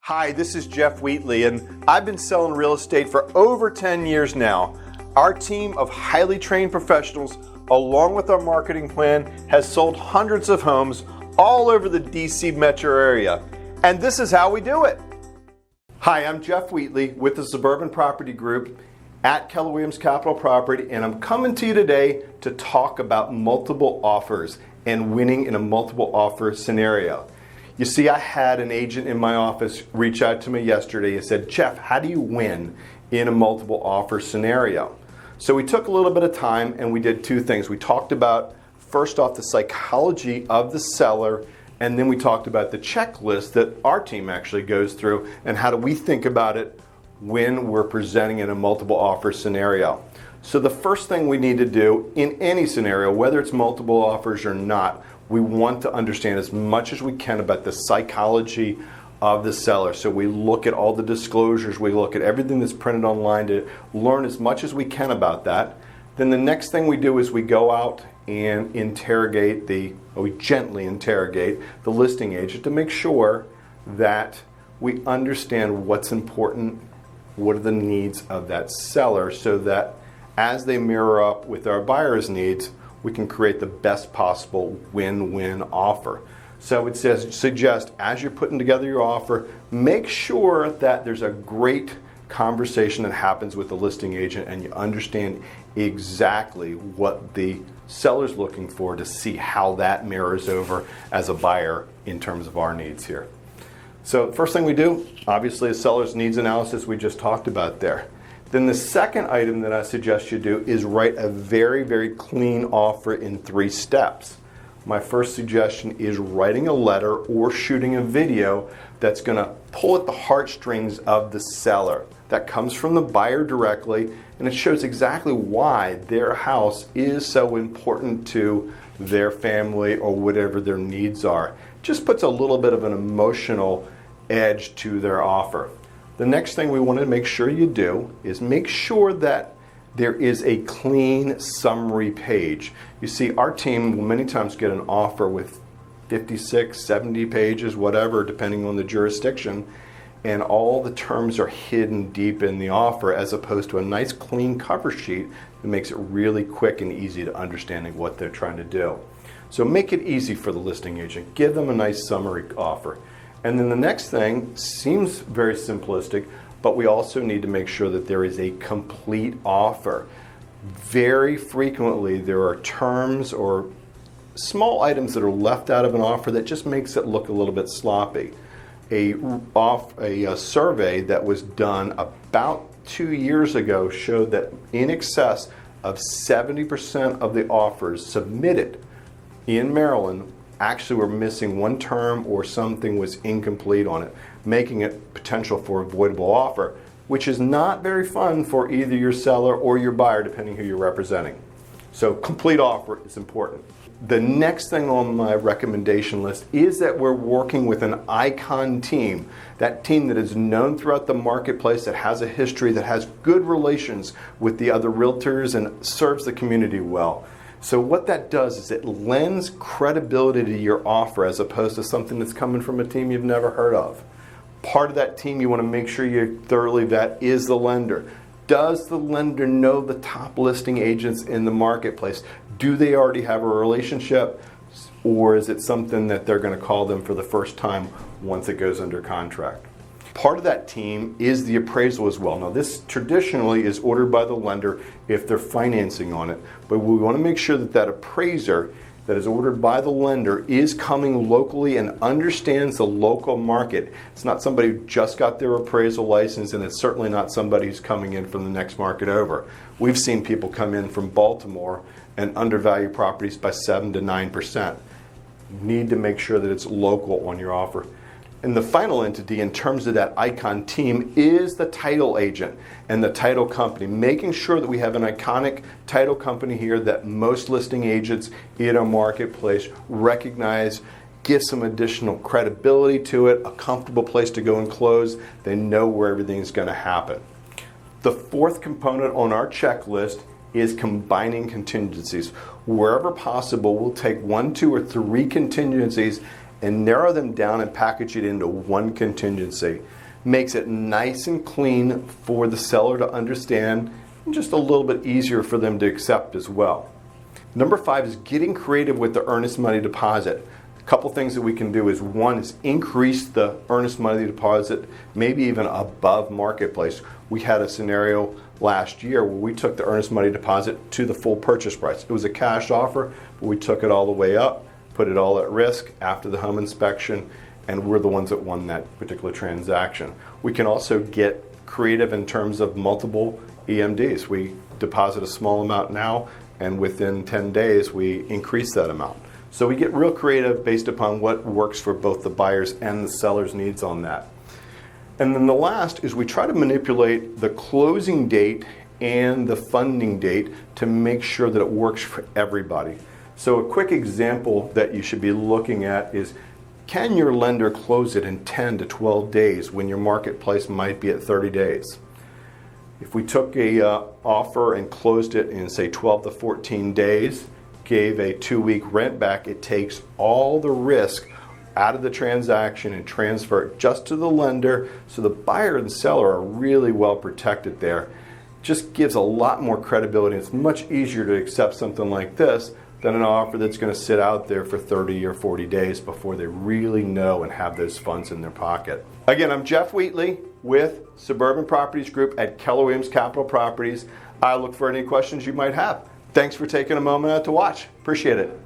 Hi, this is Jeff Wheatley, and I've been selling real estate for over 10 years now. Our team of highly trained professionals, along with our marketing plan, has sold hundreds of homes all over the DC metro area. And this is how we do it. Hi, I'm Jeff Wheatley with the Suburban Property Group at Keller Williams Capital Property, and I'm coming to you today to talk about multiple offers and winning in a multiple offer scenario. You see, I had an agent in my office reach out to me yesterday and said, Jeff, how do you win in a multiple offer scenario? So we took a little bit of time and we did two things. We talked about, first off, the psychology of the seller, and then we talked about the checklist that our team actually goes through and how do we think about it when we're presenting in a multiple offer scenario. So the first thing we need to do in any scenario, whether it's multiple offers or not, we want to understand as much as we can about the psychology of the seller. So we look at all the disclosures, we look at everything that's printed online to learn as much as we can about that. Then the next thing we do is we go out and we gently interrogate the listing agent to make sure that we understand what's important, what are the needs of that seller, so that as they mirror up with our buyer's needs, we can create the best possible win-win offer. So it suggest as you're putting together your offer, make sure that there's a great conversation that happens with the listing agent and you understand exactly what the seller's looking for to see how that mirrors over as a buyer in terms of our needs here. So first thing we do, obviously, a seller's needs analysis we just talked about there. Then the second item that I suggest you do is write a very, very clean offer in 3 steps. My first suggestion is writing a letter or shooting a video that's going to pull at the heartstrings of the seller. That comes from the buyer directly, and it shows exactly why their house is so important to their family or whatever their needs are. Just puts a little bit of an emotional edge to their offer. The next thing we want to make sure you do is make sure that there is a clean summary page. You see, our team will many times get an offer with 56, 70 pages, whatever, depending on the jurisdiction, and all the terms are hidden deep in the offer as opposed to a nice clean cover sheet that makes it really quick and easy to understanding what they're trying to do. So make it easy for the listing agent. Give them a nice summary offer. And then the next thing seems very simplistic, but we also need to make sure that there is a complete offer. Very frequently, there are terms or small items that are left out of an offer that just makes it look a little bit sloppy. A survey that was done about 2 years ago showed that in excess of 70% of the offers submitted in Maryland actually were missing one term or something was incomplete on it, making it potential for avoidable offer, which is not very fun for either your seller or your buyer, depending who you're representing. So complete offer is important. The next thing on my recommendation list is that we're working with an icon team, that team that is known throughout the marketplace, that has a history, that has good relations with the other realtors and serves the community well. So what that does is it lends credibility to your offer as opposed to something that's coming from a team you've never heard of. Part of that team you want to make sure you thoroughly vet is the lender. Does the lender know the top listing agents in the marketplace? Do they already have a relationship, or is it something that they're going to call them for the first time once it goes under contract? Part of that team is the appraisal as well. Now, this traditionally is ordered by the lender if they're financing on it, but we want to make sure that that appraiser that is ordered by the lender is coming locally and understands the local market. It's not somebody who just got their appraisal license, and it's certainly not somebody who's coming in from the next market over. We've seen people come in from Baltimore and undervalue properties by 7 to 9%. You need to make sure that it's local on your offer. And the final entity in terms of that icon team is the title agent and the title company, making sure that we have an iconic title company here that most listing agents in our marketplace recognize, give some additional credibility to it, a comfortable place to go and close. They know where everything's going to happen. The fourth component on our checklist is combining contingencies. Wherever possible, we'll take 1, 2, or 3 contingencies and narrow them down and package it into one contingency. Makes it nice and clean for the seller to understand and just a little bit easier for them to accept as well. Number 5 is getting creative with the earnest money deposit. A couple things that we can do is, one is increase the earnest money deposit, maybe even above marketplace. We had a scenario last year where we took the earnest money deposit to the full purchase price. It was a cash offer, but we took it all the way up, put it all at risk after the home inspection, and we're the ones that won that particular transaction. We can also get creative in terms of multiple EMDs. We deposit a small amount now, and within 10 days we increase that amount. So we get real creative based upon what works for both the buyers and the seller's needs on that. And then the last is we try to manipulate the closing date and the funding date to make sure that it works for everybody. So a quick example that you should be looking at is, can your lender close it in 10 to 12 days when your marketplace might be at 30 days? If we took a offer and closed it in, say, 12 to 14 days, gave a 2-week rent back, it takes all the risk out of the transaction and transfer it just to the lender, so the buyer and seller are really well protected there. Just gives a lot more credibility. It's much easier to accept something like this than an offer that's going to sit out there for 30 or 40 days before they really know and have those funds in their pocket. Again, I'm Jeff Wheatley with Suburban Properties Group at Keller Williams Capital Properties. I look for any questions you might have. Thanks for taking a moment out to watch. Appreciate it.